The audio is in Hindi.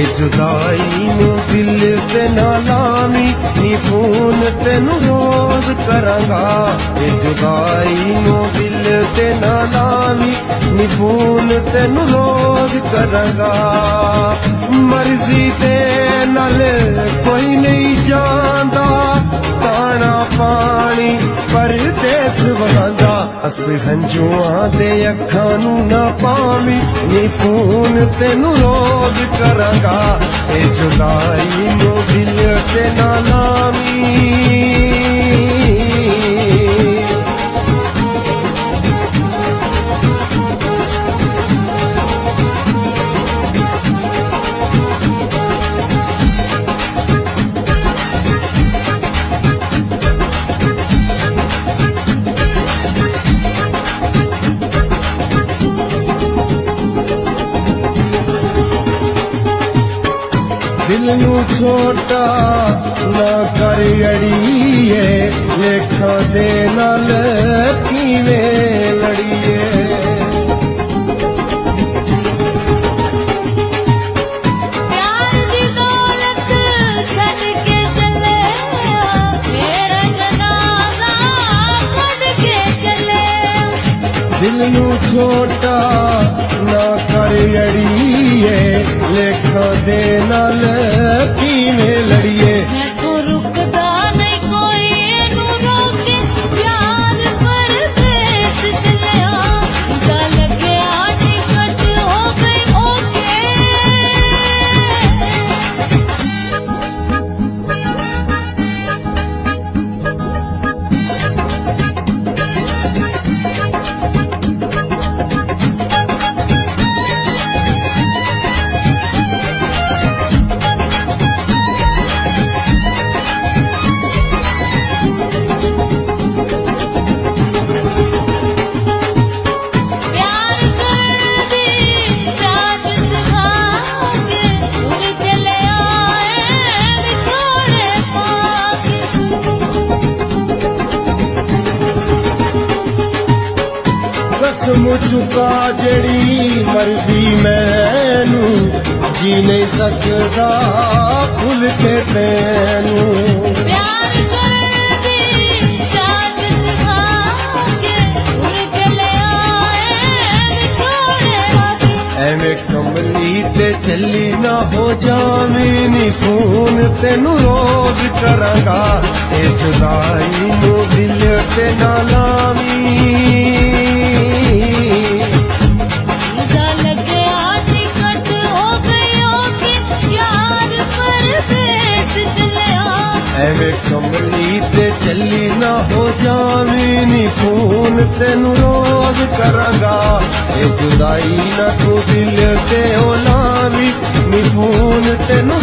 ए जुदाई नू दिल ते ना लावी नी फोन तेनू रोज करांगा ए जुदाई नू दिल ते ना लावी नी फोन तेनू रोज करांगा मर्जी ते नाल कोई नहीं जांदा दाना पानी परदेस वहांदा अस हंजुआं दे अखां नू ना पावी नी फोन तेनू रोज करांगा ए जुदाई नू दिल ते ना लावी दिल नू छोटा ना कर अड़िए लेखा दे नाल किवें लड़िए प्यार दी दौलत छड़ के चले मेरा जनाजा कढ के चले दिल नू छोटा ना कर अड़िए लेखा दे नाल किवें लड़िए मैं तो रुकदा नहीं कोई नू रोके प्यार परदेस चलिया वीज़ा लग्या टिकट हो गई ओके प्यार कर दी रात सिखा के उड़ चले आए छोड़े पाके कसम चुका जड़ी मर्जी मैनू जी नहीं सकदा भुल के तैनू प्यार कर दी रात सिखा के उड़ चले आए छोड़े पाके एवें कमली ते चली ना हो जावी नी फोन तेनू रोज करांगा ए जुदाई नू दिल ते ना लावी वीज़ा लग्या टिकट हो गई ओके यार परदेस चलिया एवें कमली ते चली ना हो जावी नी फोन तेनू रोज करांगा ए जुदाई ना तू दिल ते ओ लावी नी फोन तेनू